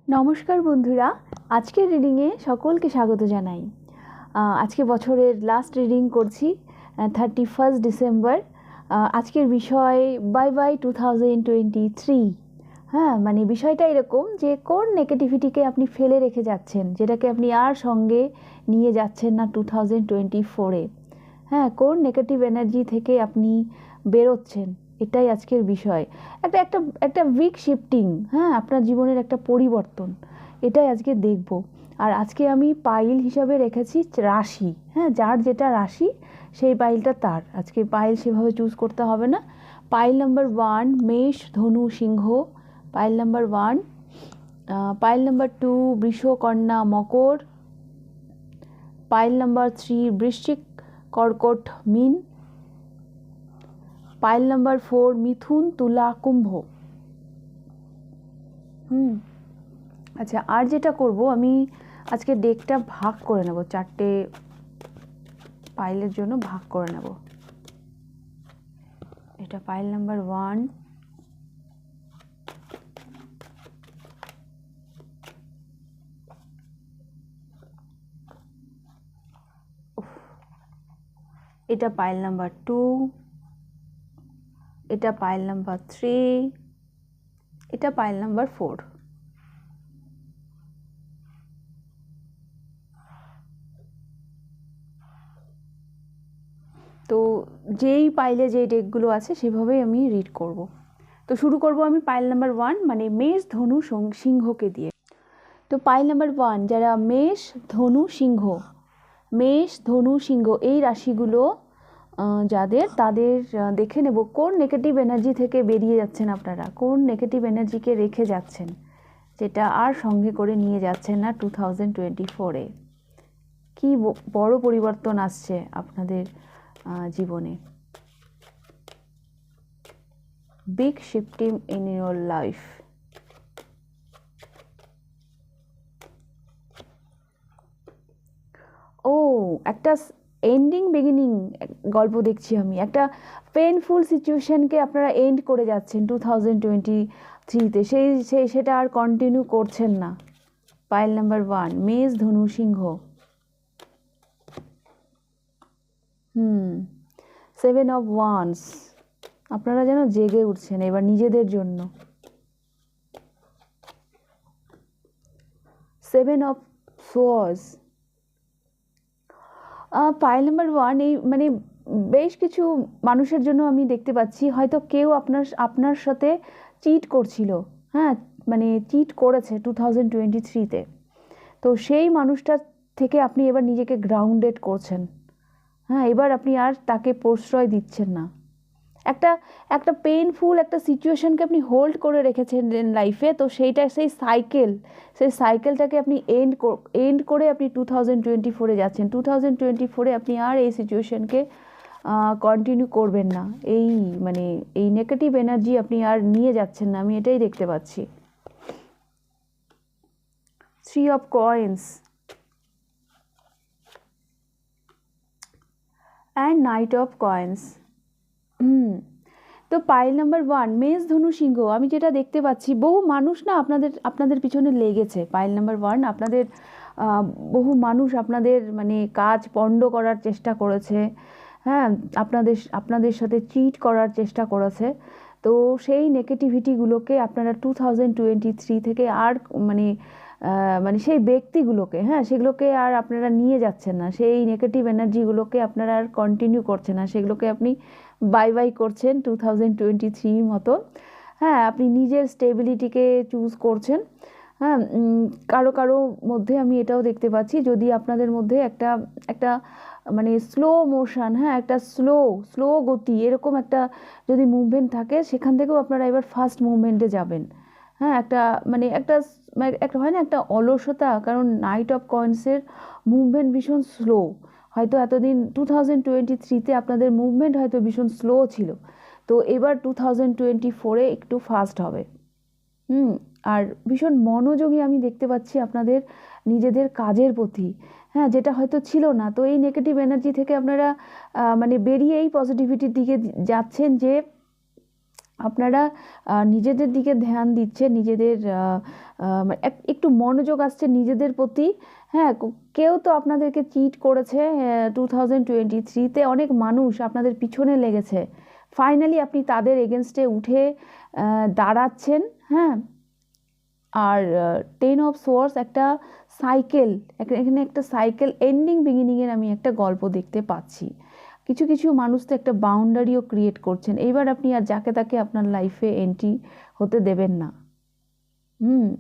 নমস্কার বন্ধুরা, আজকের রিডিংয়ে সকলকে স্বাগত জানাই। আজকে বছরের লাস্ট রিডিং করছি 31 ডিসেম্বর। আজকের বিষয় বাই বাই 2023। হ্যাঁ, মানে বিষয়টা এরকম যে কোন নেগেটিভিটিকে আপনি ফেলে রেখে যাচ্ছেন, যেটাকে আপনি আর সঙ্গে নিয়ে যাচ্ছেন না 2024-এ। হ্যাঁ, কোন নেগেটিভ এনার্জি থেকে আপনি বেরোচ্ছেন, এটাই আজকের বিষয়। একটা একটা একটা উইক শিফটিং, হ্যাঁ, আপনার জীবনের একটা পরিবর্তন, এটাই আজকে দেখব। আর আজকে আমি পাইল হিসাবে রেখেছি রাশি। হ্যাঁ, যার যেটা রাশি সেই পাইলটা তার। আজকে পাইল সেভাবে চুজ করতে হবে না। পাইল নাম্বার 1 মেষ, ধনু, সিংহ। Pile number 1। পাইল নাম্বার 2 বৃষ, কন্যা, মকর। পাইল নাম্বার 3 বৃশ্চিক, কর্কট, মীন। পাইল নাম্বার 4 মিথুন, তুলা, কুম্ভ। আচ্ছা, আর যেটা করব, আমি আজকে ডেকটা ভাগ করে নেব, 4টে পাইলের জন্য ভাগ করে নেব। এটা পাইল নাম্বার 1, এটা পাইল নাম্বার 2, এটা পাইল নাম্বার 3, এটা পাইল নাম্বার 4। তো যেই পাইলে যে ডেকগুলো আছে সেভাবেই আমি রিড করব। তো শুরু করব আমি পাইল নাম্বার 1, মানে মেষ, ধনু, সিংহকে দিয়ে। তো পাইল নাম্বার 1, যারা মেষ, ধনু, সিংহ, মেষ, ধনু, সিংহ এই রাশিগুলো যাদের, তাদের দেখে নেব কোন নেগেটিভ এনার্জি থেকে বেরিয়ে যাচ্ছেন আপনারা, কোন নেগেটিভ এনার্জিকে রেখে যাচ্ছেন, যেটা আর সঙ্গে করে নিয়ে যাচ্ছেন না 2024-এ। কি বড় পরিবর্তন আসছে আপনাদের জীবনে। Big shifting in your life. ও, একটা এন্ডিং বিগিনিং গল্প দেখছি আমি। একটা পেনফুল সিচুয়েশনকে আপনারা এন্ড করে যাচ্ছেন 2023-তে, সেটা আর কন্টিনিউ করছেন না। পাইল নাম্বার 1 মেষ, ধনু, সিংহ। 7 অফ ওয়ান্স। আপনারা যেন জেগে উঠছেন এবার নিজেদের জন্য। 7 অফ সোয়ার্ডস। পাইল নাম্বার 1, এই মানে বেশ কিছু মানুষের জন্য আমি দেখতে পাচ্ছি, হয়তো কেউ আপনার সাথে চিট করছিল। হ্যাঁ, মানে চিট করেছে 2023-তে। তো সেই মানুষটার থেকে আপনি এবার নিজেকে গ্রাউন্ডেড করছেন। হ্যাঁ, এবার আপনি আর তাকে প্রশ্রয় দিচ্ছেন না। একটা পেইনফুল একটা সিচুয়েশনকে আপনি হোল্ড করে রেখেছেন লাইফে, তো সেই সাইকেলটাকে আপনি এন্ড করে আপনি 2024-এ যাচ্ছেন। 2024-এ আপনি আর এই সিচুয়েশনকে কন্টিনিউ করবেন না। এই মানে এই নেগেটিভ এনার্জি আপনি আর নিয়ে যাচ্ছেন না, আমি এটাই দেখতে পাচ্ছি। 3 of coins and night of coins. তো পাইল নাম্বার 1 মেষ, ধনু, সিংহ, আমি যেটা দেখতে পাচ্ছি, বহু মানুষ না আপনাদের পিছনে লেগেছে। পাইল নাম্বার 1, আপনাদের বহু মানুষ আপনাদের মানে কাজ পণ্ড করার চেষ্টা করেছে। হ্যাঁ, আপনাদের সাথে চিট করার চেষ্টা করেছে। তো সেই নেগেটিভিটিগুলোকে আপনারা 2023 থেকে আর মানে মানে সেই ব্যক্তিগুলোকে, হ্যাঁ, সেগুলোকে আর আপনারা নিয়ে যাচ্ছেন না। সেই নেগেটিভ এনার্জিগুলোকে আপনারা আর কন্টিনিউ করছেন না, সেগুলোকে আপনি বাই বাই করছেন 2023 মতো। হ্যাঁ, আপনি নিজের স্টেবিলিটিকে চুজ করছেন। হ্যাঁ, কারো মধ্যে আমি এটাও দেখতে পাচ্ছি, যদি আপনাদের মধ্যে একটা একটা মানে স্লো মোশন, হ্যাঁ, একটা স্লো গতি, এরকম একটা যদি মুভমেন্ট থাকে, সেখান থেকেও আপনারা এবার ফাস্ট মুভমেন্টে যাবেন। হ্যাঁ, একটা হয় না, একটা অলসতা, কারণ নাইট অফ কয়েন্সের মুভমেন্ট ভীষণ স্লো। হয়তো এতদিন 2023-তে আপনাদের মুভমেন্ট হয়তো ভীষণ স্লো ছিল, তো এবার 2024-এ একটু ফাস্ট হবে। আর ভীষণ মনোযোগী আমি দেখতে পাচ্ছি আপনাদের নিজেদের কাজের প্রতি। হ্যাঁ, যেটা হয়তো ছিল না। তো এই নেগেটিভ এনার্জি থেকে আপনারা মানে বেরিয়ে এই পজিটিভিটির দিকে যাচ্ছেন, যে আপনারা নিজেদের দিকে ধ্যান দিচ্ছেন, নিজেদের একটু মনোযোগ আসছে নিজেদের প্রতি। হ্যাঁ, কেউ তো আপনাদেরকে চিট করেছে 2023-তে, অনেক মানুষ আপনাদের পিছনে লেগেছে। ফাইনালি আপনি তাদের এগেনস্টে উঠে দাঁড়াচ্ছেন। হ্যাঁ, আর 10 অফ সোয়ার্ডস একটা সাইকেল, এখানে একটা সাইকেল এন্ডিং বিগিনিংয়ের আমি একটা গল্প দেখতে পাচ্ছি। কিছু কিছু মানুষ তো একটা বাউন্ডারিও ক্রিয়েট করছেন। এইবার আপনি আর যাকে তাকে আপনার লাইফে এন্ট্রি হতে দেবেন না।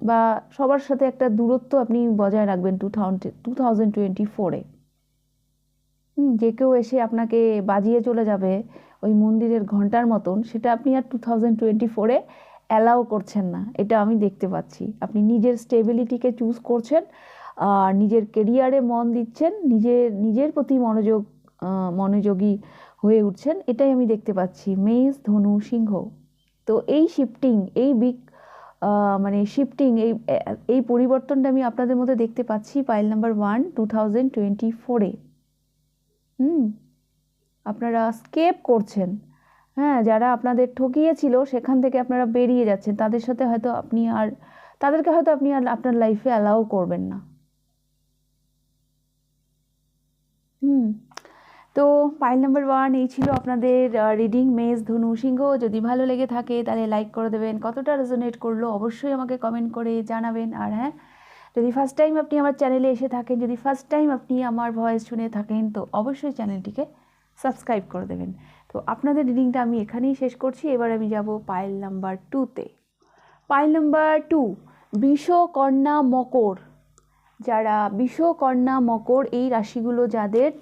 বা সবার সাথে একটা দূরত্ব আপনি বজায় রাখবেন 2024-এ। যে কেউ এসে আপনাকে বাজিয়ে চলে যাবে ওই মন্দিরের ঘন্টার মতন, সেটা আপনি আর 2024-এ অ্যালাউ করছেন না। এটা আমি দেখতে পাচ্ছি। আপনি নিজের স্টেবিলিটিকে চুজ করছেন, নিজের কেরিয়ারে মন দিচ্ছেন, নিজের প্রতি মনোযোগী হয়ে উঠছেন, এটাই আমি দেখতে পাচ্ছি। মেষ, ধনু, সিংহ। তো এই শিফটিং, এই বিগ মানে শিফটিং, এই পরিবর্তনটা আমি আপনাদের মধ্যে দেখতে পাচ্ছি পাইল নাম্বার 1 2024-এ। আপনারা স্কেপ করছেন। হ্যাঁ, যারা আপনাদের ঠকিয়েছিল সেখান থেকে আপনারা বেরিয়ে যাচ্ছেন। তাদেরকে হয়তো আপনি আর আপনার লাইফে অ্যালাউ করবেন না। তো পাইল নাম্বার 1 এই ছিল আপনাদের রিডিং, মেষ, ধনু, সিংহ। যদি ভালো লেগে থাকে তাহলে লাইক করে দেবেন। কতটা রেজোনেট করলো অবশ্যই আমাকে কমেন্ট করে জানাবেন। আর হ্যাঁ, যদি ফার্স্ট টাইম আপনি আমার চ্যানেলে এসে থাকেন, যদি ফার্স্ট টাইম আপনি আমার ভয়েস শুনে থাকেন, তো অবশ্যই চ্যানেলটিকে সাবস্ক্রাইব করে দেবেন। তো আপনাদের রিডিংটা আমি এখানেই শেষ করছি। এবার আমি যাব পাইল নাম্বার 2-তে। পাইল নাম্বার 2, বৃষ, কন্যা, মকর। যারা বৃষ, কন্যা, মকর এই রাশিগুলো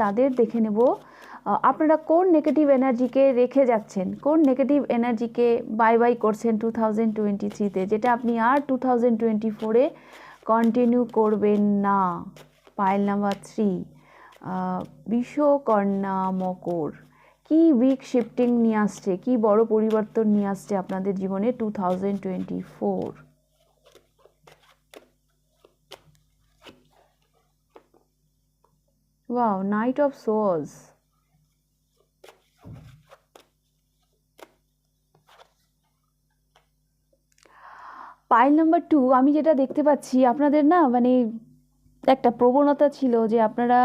তাদের দেখে নেব আপনারা কোন নেগেটিভ এনার্জিকে রেখে যাচ্ছেন, কোন নেগেটিভ এনার্জিকে বাই বাই করছেন 2023-তে, যেটা আপনি আর 2024-এ কন্টিনিউ করবেন না। পাইল নাম্বার 3, বৃষ, কন্যা, মকর। কি উইক শিফটিং নিয়ে আসছে, কি বড় পরিবর্তন নিয়ে আসছে আপনাদের জীবনে 2024? Wow, knight of swords. Pile number 2 আমি যেটা দেখতে পাচ্ছি, আপনাদের না মানে একটা প্রবণতা ছিল যে আপনারা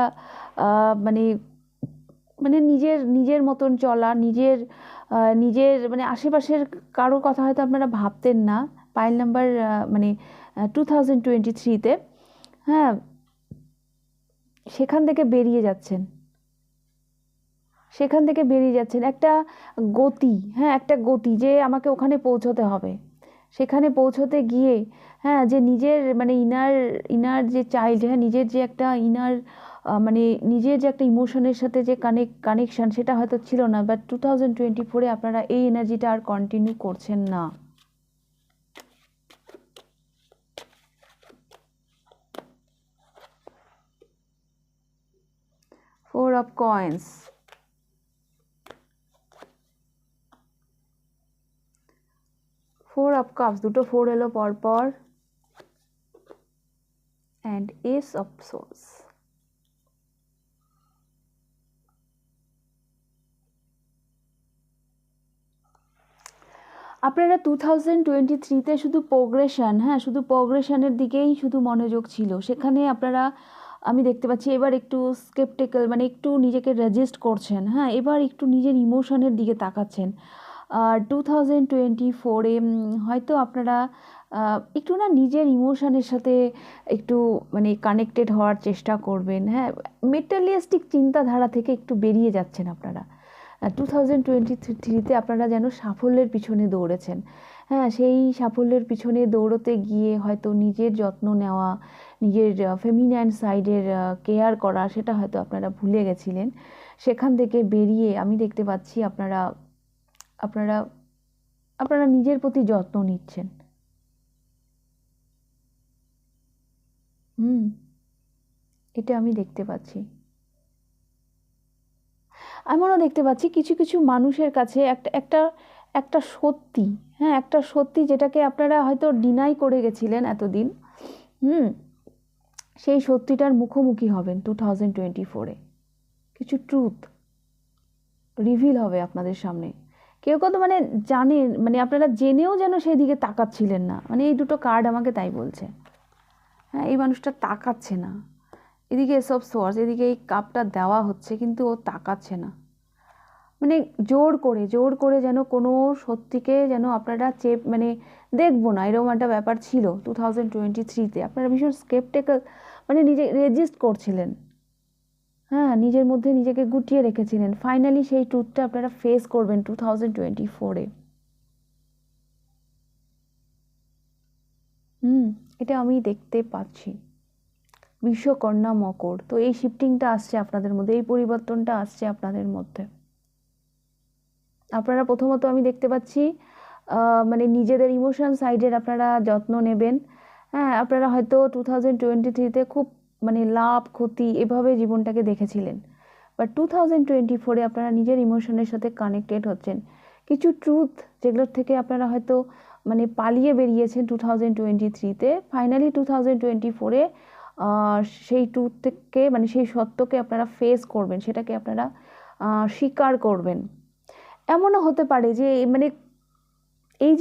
মানে মানে নিজের মতন চলা, নিজের মানে আশেপাশের কারো কথা হয়তো আপনারা ভাবতেন না। পাইল নাম্বার মানে 2023-তে, হ্যাঁ, সেখান থেকে বেরিয়ে যাচ্ছেন। একটা গতি, হ্যাঁ, একটা গতি যে আমাকে ওখানে পৌঁছতে হবে। সেখানে পৌঁছতে গিয়ে, হ্যাঁ, যে নিজের মানে ইনার যে চাইল্ড, হ্যাঁ, নিজের যে একটা ইনার মানে নিজের যে একটা ইমোশনের সাথে যে কানেকশান, সেটা হয়তো ছিল না। বাট 2024-এ আপনারা এই এনার্জিটা আর কন্টিনিউ করছেন না। Four of Coins, Four of Cups, দুটো 4 এলো পরপর, and Ace of Swords। আপনারা 2023-তে শুধু প্রোগ্রেশন, হ্যাঁ, শুধু প্রোগ্রেশনের দিকেই শুধু মনোযোগ ছিল। সেখানে আপনারা আমি দেখতে পাচ্ছি এবার একটু স্কেপটিক্যাল, মানে একটু নিজেকে রেজিস্ট করছেন। হ্যাঁ, এবার একটু নিজের ইমোশনের দিকে তাকাচ্ছেন। 2024-এ হয়তো আপনারা একটু না নিজের ইমোশনের সাথে একটু মানে কানেক্টেড হওয়ার চেষ্টা করবেন। হ্যাঁ, মেটালিস্টিক চিন্তাধারা থেকে একটু বেরিয়ে যাচ্ছেন আপনারা। 2023-তে আপনারা যেন সাফল্যের পিছনে দৌড়েছেন। হ্যাঁ, সেই সাফল্যের পিছনে দৌড়তে গিয়ে হয়তো নিজের যত্ন নেওয়া, নিজের ফেমিনাইন সাইডের কেয়ার করা, সেটা হয়তো আপনারা ভুলে গেছিলেন। সেখান থেকে বেরিয়ে আমি দেখতে পাচ্ছি আপনারা আপনারা আপনারা নিজের প্রতি যত্ন নিচ্ছেন। এটা আমি দেখতে পাচ্ছি। এমনও দেখতে পাচ্ছি কিছু কিছু মানুষের কাছে একটা সত্যি, হ্যাঁ, একটা সত্যি যেটাকে আপনারা হয়তো ডিনাই করে গেছিলেন এতদিন, সেই সত্যিটার মুখোমুখি হবেন 2024-এ। কিছু ট্রুথ রিভিল হবে আপনাদের সামনে। কেউ কত মানে জানেন, মানে আপনারা জেনেও যেন সেই দিকে তাকাচ্ছিলেন না, মানে এই দুটো কার্ড আমাকে তাই বলছে। হ্যাঁ, এই মানুষটা তাকাচ্ছে না, এদিকে এসব সোর্স, এদিকে এই কাপটা দেওয়া হচ্ছে কিন্তু ও তাকাচ্ছে না, মানে জোর করে যেন কোনো সত্যিকে যেন আপনারা মানে দেখবো না, এরকম একটা ব্যাপার ছিল 2023-তে। আপনারা ভীষণ স্কেপটিক্যাল, মানে নিজে রেজিস্ট করছিলেন, হ্যাঁ, নিজের মধ্যে নিজেকে গুটিয়ে রেখেছিলেন। ফাইনালি সেই ট্রুথটা আপনারা ফেস করবেন 2024-এ। এটা আমি দেখতে পাচ্ছি। বিশ্বকন্যা মকর, তো এই শিফটিংটা আসছে আপনাদের মধ্যে, এই পরিবর্তনটা আসছে আপনাদের মধ্যে। আপনারা প্রথমত আমি দেখতে পাচ্ছি মানে নিজেদের ইমোশন সাইডের আপনারা যত্ন নেবেন। হ্যাঁ, আপনারা হয়তো 2023-তে খুব মানে লাভ ক্ষতি এভাবে জীবনটাকে দেখেছিলেন, বাট 2024-এ আপনারা নিজের ইমোশনের সাথে কানেক্টেড হচ্ছেন। কিছু ট্রুথ যেগুলোর থেকে আপনারা হয়তো মানে পালিয়ে বেরিয়েছেন 2023-তে, ফাইনালি 2024-এ সেই ট্রুথ থেকে মানে সেই সত্যকে আপনারা ফেস করবেন, সেটাকে আপনারা স্বীকার করবেন। এমনও হতে পারে যে মানে এই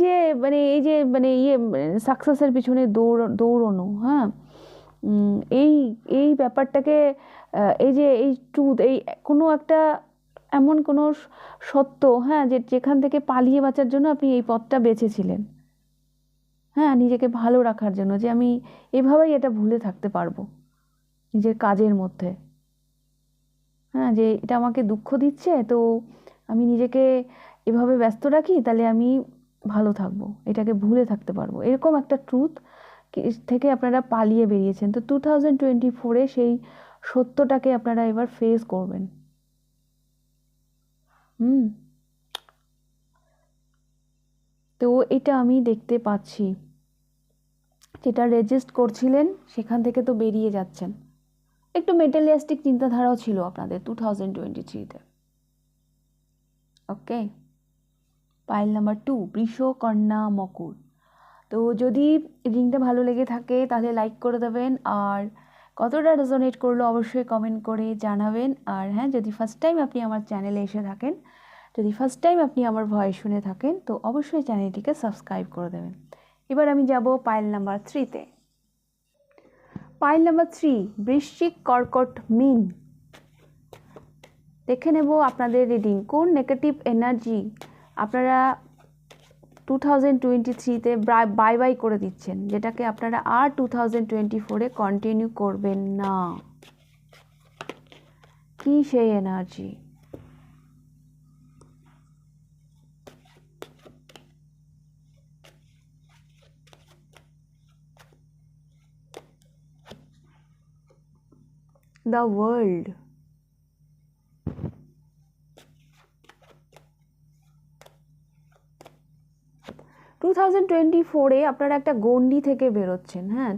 যে মানে সাকসেসের পিছনে দৌড়নো, হ্যাঁ, এই এই ব্যাপারটাকে এই ট্রুথ, এই কোনো একটা এমন কোনো সত্য, হ্যাঁ, যেখান থেকে পালিয়ে বাঁচার জন্য আপনি এই পথটা বেছেছিলেন, হ্যাঁ, নিজেকে ভালো রাখার জন্য, যে আমি এভাবেই এটা ভুলে থাকতে পারবো নিজের কাজের মধ্যে, হ্যাঁ, যে এটা আমাকে দুঃখ দিচ্ছে, তো আমি নিজেকে এভাবে ব্যস্ত রাখি, তাহলে আমি ভালো থাকবো, এটাকে ভুলে থাকতে পারবো, এরকম একটা ট্রুথ থেকে আপনারা পালিয়ে বেরিয়েছেন। তো 2024-এ সেই সত্যটাকে আপনারা এবার ফেস করবেন। তো এটা আমি দেখতে পাচ্ছি, যেটা রেজিস্ট করছিলেন সেখান থেকে তো বেরিয়ে যাচ্ছেন। একটু মেটেরিয়ালিস্টিক চিন্তাধারাও ছিল আপনাদের 2023-তে। ওকে, পাইল নাম্বার 2, বৃষ, কন্যা, মকর। তো যদি রিংটা ভালো লেগে থাকে তাহলে লাইক করে দেবেন, আর কতটা রেজোনেট করলো অবশ্যই কমেন্ট করে জানাবেন। আর হ্যাঁ, যদি ফার্স্ট টাইম আপনি আমার চ্যানেলে এসে থাকেন, যদি ফার্স্ট টাইম আপনি আমার ভয়েস শুনে থাকেন, তো অবশ্যই চ্যানেলটিকে সাবস্ক্রাইব করে দেবেন। এবার আমি যাব পাইল নাম্বার 3-তে। পাইল নাম্বার 3, বৃশ্চিক, কর্কট, মীন। দেখে নেব আপনাদের রিডিং, কোন নেগেটিভ এনার্জি আপনারা 2023-তে বাই বাই করে দিচ্ছেন, যেটাকে আপনারা আর 2024-এ কন্টিনিউ করবেন না। কি সেই এনার্জি? The world. টু 2024-এ আপনারা একটা গণ্ডি থেকে বেরোচ্ছেন। হ্যাঁ,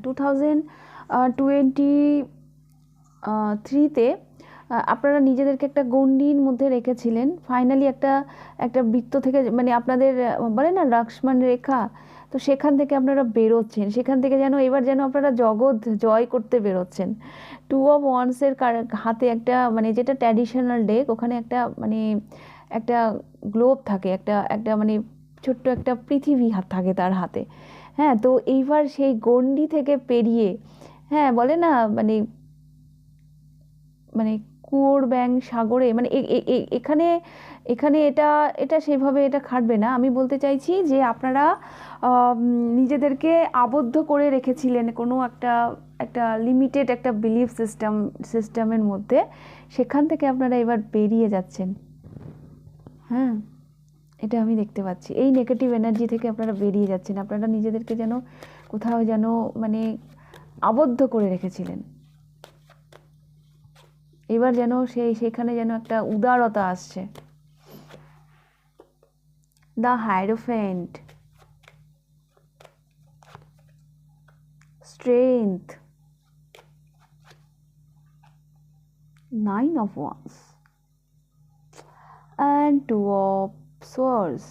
2023-তে আপনারা নিজেদেরকে একটা গণ্ডির মধ্যে রেখেছিলেন, ফাইনালি একটা বৃত্ত থেকে, মানে আপনাদের বলে না লক্ষ্মণ রেখা, তো সেখান থেকে আপনারা বেরোচ্ছেন, সেখান থেকে যেন এবার যেন আপনারা জগৎ জয় করতে বেরোচ্ছেন। 2 অফ ওয়ান্সের হাতে একটা, মানে যেটা ট্র্যাডিশনাল ডেক, ওখানে একটা মানে একটা গ্লোব থাকে, একটা মানে ছোট্ট একটা পৃথিবী থাকে তার হাতে। হ্যাঁ, তো এইবার সেই গণ্ডি থেকে পেরিয়ে, হ্যাঁ, বলে না মানে মানে কুয়োর ব্যাং সাগরে, মানে এখানে এখানে এটা এটা সেভাবে এটা খাটবে না। আমি বলতে চাইছি যে আপনারা নিজেদেরকে আবদ্ধ করে রেখেছিলেন কোনো একটা লিমিটেড একটা বিলিফ সিস্টেমের মধ্যে, সেখান থেকে আপনারা এবার বেরিয়ে যাচ্ছেন। হ্যাঁ, এটা আমি দেখতে পাচ্ছি, এই নেগেটিভ এনার্জি থেকে আপনারা বেরিয়ে যাচ্ছেন। আপনারা নিজেদেরকে যেন কোথাও যেন মানে আবদ্ধ করে রেখেছিলেন, এবার যেন সেখানে যেন একটা উদারতা আসছে। The hierophant, strength, 9 of Wands and 2 of Swords।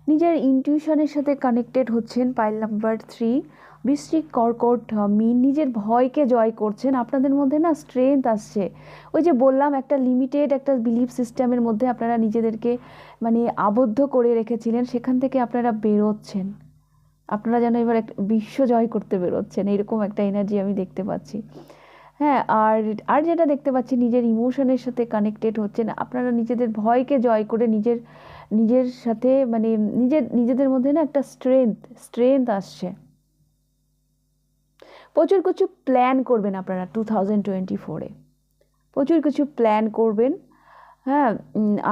নিজের ইনটিউশনের সাথে কানেক্টেড হচ্ছেন পাইল নাম্বার 3। বৃশ্চিক কর্কট মীন, নিজের ভয়কে জয় করছেন। আপনাদের মধ্যে না স্ট্রেংথ আসছে। ওই যে বললাম, একটা লিমিটেড একটা বিলিফ সিস্টেমের মধ্যে আপনারা নিজেদেরকে মানে আবদ্ধ করে রেখেছিলেন, সেখান থেকে আপনারা বেরোচ্ছেন। আপনারা যেন এবার একটা বিশ্ব জয় করতে বেরোচ্ছেন, এরকম একটা এনার্জি আমি দেখতে পাচ্ছি। হ্যাঁ, আর আর যেটা দেখতে পাচ্ছি, নিজের ইমোশনের সাথে কানেক্টেড হচ্ছেন। আপনারা নিজেদের ভয়কে জয় করে নিজের নিজের সাথে মানে নিজেদের মধ্যে না একটা স্ট্রেংথ আসছে। প্রচুর কিছু প্ল্যান করবেন আপনারা 2024-এ, প্রচুর কিছু প্ল্যান করবেন। হ্যাঁ,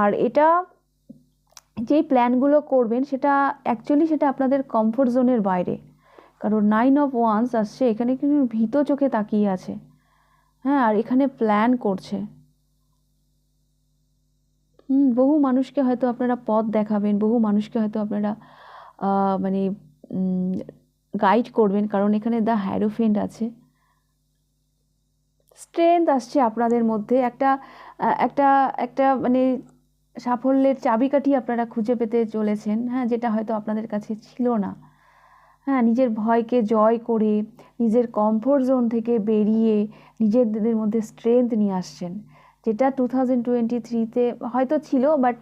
আর এটা যেই প্ল্যানগুলো করবেন সেটা অ্যাকচুয়ালি সেটা আপনাদের কমফোর্ট জোনের বাইরে, কারণ 9 of Wands আসছে, এখানে কিন্তু ভীত চোখে তাকিয়ে আছে। হ্যাঁ, আর এখানে প্ল্যান করছে। বহু মানুষকে হয়তো আপনারা পথ দেখাবেন, বহু মানুষকে হয়তো আপনারা মানে গাইড করবেন, কারণ এখানে দ্য হ্যারোফেন্ট আছে। স্ট্রেংথ আসছে আপনাদের মধ্যে, একটা একটা একটা মানে সাফল্যের চাবিকাঠি আপনারা খুঁজে পেতে চলেছেন। হ্যাঁ, যেটা হয়তো আপনাদের কাছে ছিল না। হ্যাঁ, নিজের ভয়কে জয় করে নিজের কমফোর্ট জোন থেকে বেরিয়ে নিজেদের মধ্যে স্ট্রেংথ নিয়ে আসছেন, যেটা 2023-তে হয়তো ছিল, বাট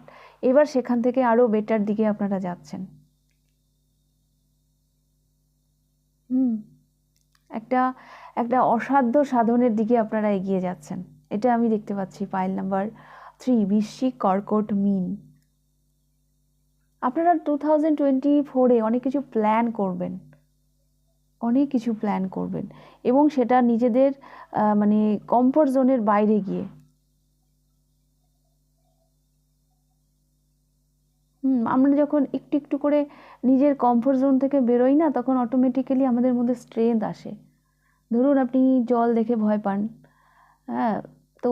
এবার সেখান থেকে আরও বেটার দিকে আপনারা যাচ্ছেন। একটা একটা অসাধ্য সাধনের দিকে আপনারা এগিয়ে যাচ্ছেন, এটা আমি দেখতে পাচ্ছি। পাইল নাম্বার 3, বৃশ্চিক কর্কট মীন। আপনারা 2024-এ অনেক কিছু প্ল্যান করবেন, অনেক কিছু প্ল্যান করবেন, এবং সেটা নিজেদের মানে কমফোর্ট জোনের বাইরে গিয়ে। আমরা যখন একটু একটু করে নিজের কমফোর্ট জোন থেকে বেরোই না, তখন অটোমেটিক্যালি আমাদের মধ্যে স্ট্রেংথ আসে। ধরুন আপনি জল দেখে ভয় পান, হ্যাঁ, তো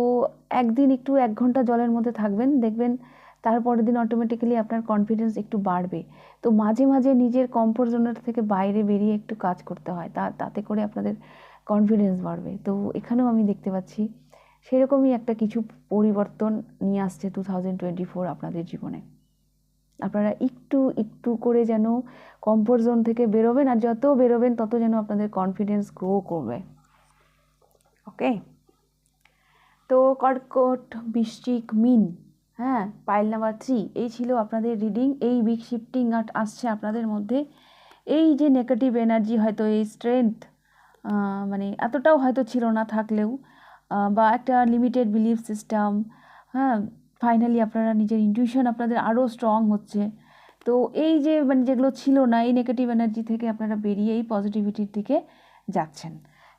একদিন একটু 1 ঘন্টা জলের মধ্যে থাকবেন, দেখবেন তারপরের দিন অটোমেটিক্যালি আপনার কনফিডেন্স একটু বাড়বে। তো মাঝে মাঝে নিজের কমফোর্ট জোনের থেকে বাইরে বেরিয়ে একটু কাজ করতে হয়, তাতে করে আপনাদের কনফিডেন্স বাড়বে। তো এখানেও আমি দেখতে পাচ্ছি সেরকমই একটা কিছু পরিবর্তন নিয়ে আসছে 2024 আপনাদের জীবনে। আপনারা একটু একটু করে যেন কমফোর্ট জোন থেকে বেরোবেন, আর যত বেরোবেন তত যেন আপনাদের কনফিডেন্স গ্রো করবে। ওকে, তো কর্কট, বৃশ্চিক, মীন, হ্যাঁ, পাইল নাম্বার 3, এই ছিল আপনাদের রিডিং। এই উইক শিফটিং আসছে আপনাদের মধ্যে। এই যে নেগেটিভ এনার্জি, হয়তো এই স্ট্রেংথ মানে এতটাও হয়তো ছিল না, থাকলেও বা একটা লিমিটেড বিলিফ সিস্টেম, হ্যাঁ, ফাইনালি আপনারা নিজের ইনটিউশন আপনাদের আরও স্ট্রং হচ্ছে। তো এই যে মানে যেগুলো ছিল না, এই নেগেটিভ এনার্জি থেকে আপনারা বেরিয়ে এই পজিটিভিটির দিকে যাচ্ছেন।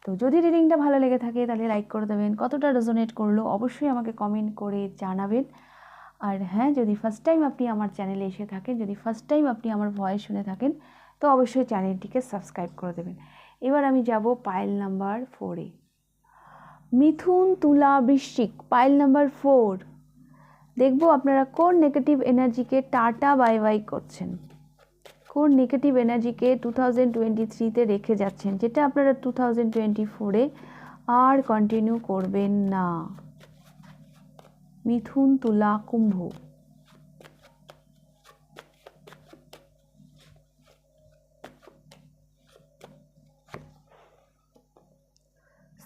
তো যদি রিডিংটা ভালো লেগে থাকে তাহলে লাইক করে দেবেন, কতটা রেজোনেট করলো অবশ্যই আমাকে কমেন্ট করে জানাবেন। আর হ্যাঁ, যদি ফার্স্ট টাইম আপনি আমার চ্যানেলে এসে থাকেন, যদি ফার্স্ট টাইম আপনি আমার ভয়েস শুনে থাকেন, তো অবশ্যই চ্যানেলটিকে সাবস্ক্রাইব করে দেবেন। এবার আমি যাব পাইল নাম্বার 4-এ। মিথুন, তুলা, বৃশ্চিক, পাইল নাম্বার 4। দেখবো আপনারা কোন নেগেটিভ এনার্জিকে টাটা বাই বাই করছেন, কোন নেগেটিভ এনার্জিকে 2023-তে রেখে যাচ্ছেন, যেটা আপনারা 2024-এ আর কন্টিনিউ করবেন না। মিথুন, তুলা, কুম্ভ।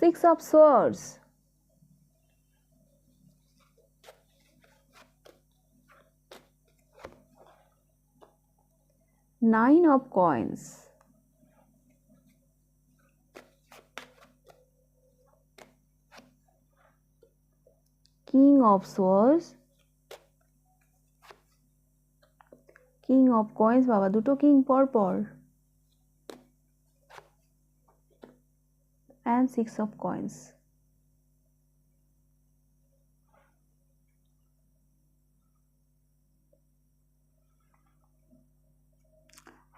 Six of Swords, Nine of Coins, King of Swords, King of Coins, বাবা দুটো কিং পর পর, and Six of Coins.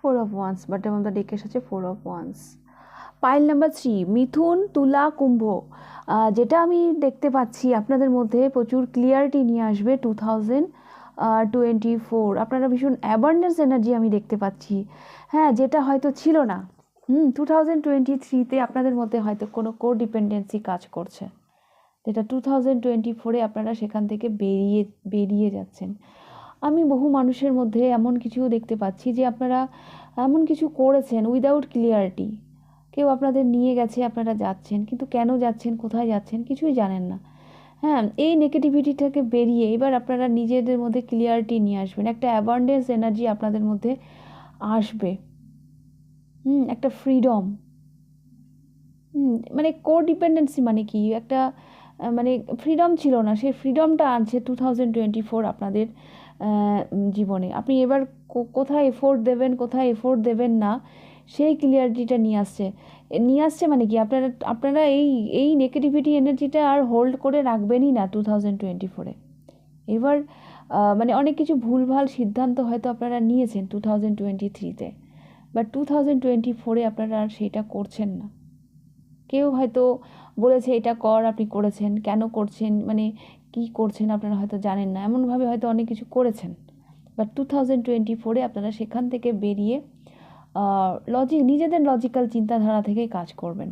Four of Wands, bottom of the deck এসেছে Four of Wands. Pile number 3, মিথুন, তুলা, কুম্ভ। যেটা আমি দেখতে পাচ্ছি আপনাদের মধ্যে প্রচুর ক্লিয়ারিটি নিয়ে আসবে 2024। আপনারা ভীষণ অ্যাবান্ডেন্স এনার্জি আমি দেখতে পাচ্ছি, হ্যাঁ, যেটা হয়তো ছিল না। 2023-তে আপনাদের মধ্যে হয়তো কোনো কোডিপেন্ডেন্সি কাজ করছে, যেটা 2024-এ আপনারা সেখান থেকে বেরিয়ে যাচ্ছেন। আমি বহু মানুষের মধ্যে এমন কিছু দেখতে পাচ্ছি যে আপনারা এমন কিছু করেছেন উইদাউট ক্লিয়ারিটি, কেউ আপনাদের নিয়ে গেছে, আপনারা যাচ্ছেন, কিন্তু কেন যাচ্ছেন, কোথায় যাচ্ছেন কিছুই জানেন না। হ্যাঁ, এই নেগেটিভিটি থেকে বেরিয়ে এবার আপনারা নিজেদের মধ্যে ক্লিয়ারিটি নিয়ে আসবেন, একটা অ্যাবান্ডেন্স এনার্জি আপনাদের মধ্যে আসবে। একটা ফ্রিডম, মানে কোডিপেন্ডেন্সি মানে কি, একটা মানে ফ্রিডম ছিল না, সেই ফ্রিডমটা আনছে 2024 আপনাদের জীবনে। আপনি এবার কোথায় এফোর্ট দেবেন, কোথায় এফোর্ট দেবেন না, সেই ক্লিয়ারিটিটা নিয়ে আসছে মানে কি, আপনারা আপনারা এই নেগেটিভিটি এনার্জিটা আর হোল্ড করে রাখবেনই না 2024-এ। এবার মানে অনেক কিছু ভুলভাল সিদ্ধান্ত হয়তো আপনারা নিয়েছেন 2023-তে, বাট 2024-এ আপনারা আর সেটা করছেন না। কেউ হয়তো বলেছে এটা কর, আপনি করেছেন, কেন করছেন, মানে কি করছেন আপনারা হয়তো জানেন না, এমনভাবে হয়তো অনেক কিছু করেছেন। বাট 2024-এ আপনারা সেখান থেকে বেরিয়ে নিজেদের লজিক্যাল চিন্তাধারা থেকেই কাজ করবেন।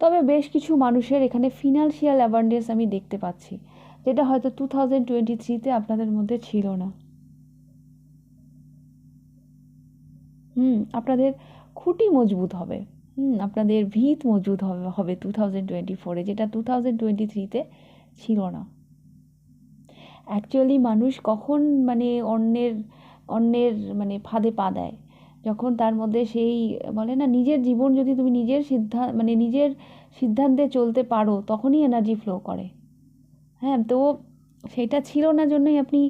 তবে বেশ কিছু মানুষের এখানে ফিনান্সিয়াল অ্যাবান্ডেন্স আমি দেখতে পাচ্ছি, যেটা হয়তো 2023-তে আপনাদের মধ্যে ছিল না। আপনাদের খুঁটি মজবুত হবে, আপনাদের ভিত মজবুত হবে 2024-এ, যেটা 2023-তে ছিল না। অ্যাকচুয়ালি মানুষ কখন মানে অন্যের মানে ফাঁদে পা দেয়, যখন তার মধ্যে সেই বলে না, নিজের জীবন যদি তুমি নিজের সিদ্ধান্তে চলতে পারো, তখনই এনার্জি ফ্লো করে। হ্যাঁ, তো সেটা ছিল না জন্যই আপনি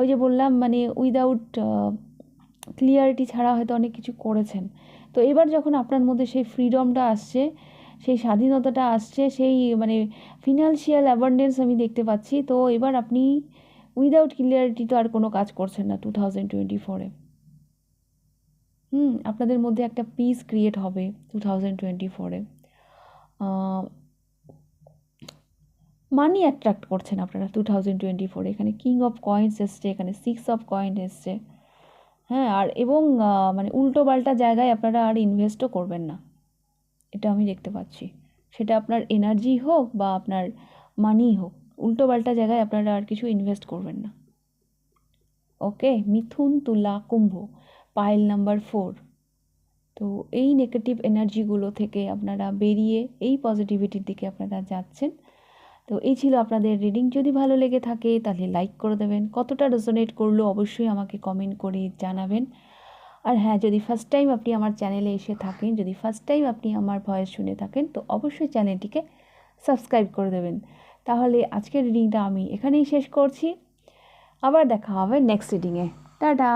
ওই যে বললাম, মানে উইদাউট ক্লিয়ারিটি ছাড়া হয়তো অনেক কিছু করেছেন। তো এবার যখন আপনার মধ্যে সেই ফ্রিডমটা আসছে, সেই স্বাধীনতাটা আসছে, সেই মানে ফিনান্সিয়াল অ্যাবান্ডেন্স আমি দেখতে পাচ্ছি, তো এবার আপনি উইদাউট ক্লিয়ারিটি তো আর কোনো কাজ করছেন না 2024-এ। আপনাদের মধ্যে একটা পিস ক্রিয়েট হবে 2024-এ। মানি অ্যাট্রাক্ট করছেন আপনারা 2024-এ। এখানে কিং অফ কয়েন্স এসছে, এখানে 6 অফ কয়েন এসছে। হ্যাঁ, আর এবং মানে উল্টো পাল্টা জায়গায় আপনারা আর ইনভেস্টও করবেন না, এটা আমি দেখতে পাচ্ছি। সেটা আপনার এনার্জি হোক বা আপনার মানি হোক, উল্টো পাল্টা জায়গায় আপনারা আর কিছু ইনভেস্ট করবেন না। ওকে, মিথুন, তুলা, কুম্ভ, পাইল নাম্বার 4। তো এই নেগেটিভ এনার্জিগুলো থেকে আপনারা বেরিয়ে এই পজিটিভিটির দিকে আপনারা যাচ্ছেন। তো এই ছিল আপনাদের রিডিং। যদি ভালো লেগে থাকে তাহলে লাইক করে দেবেন, কতটা রেজোনেট করলো অবশ্যই আমাকে কমেন্ট করে জানাবেন। আর হ্যাঁ, যদি ফার্স্ট টাইম আপনি আমার চ্যানেলে এসে থাকেন, যদি ফার্স্ট টাইম আপনি আমার ভয়েস শুনে থাকেন, তো অবশ্যই চ্যানেলটিকে সাবস্ক্রাইব করে দেবেন। তাহলে আজকের রিডিংটা আমি এখানেই শেষ করছি, আবার দেখা হবে নেক্সট রিডিংয়ে। টাটা।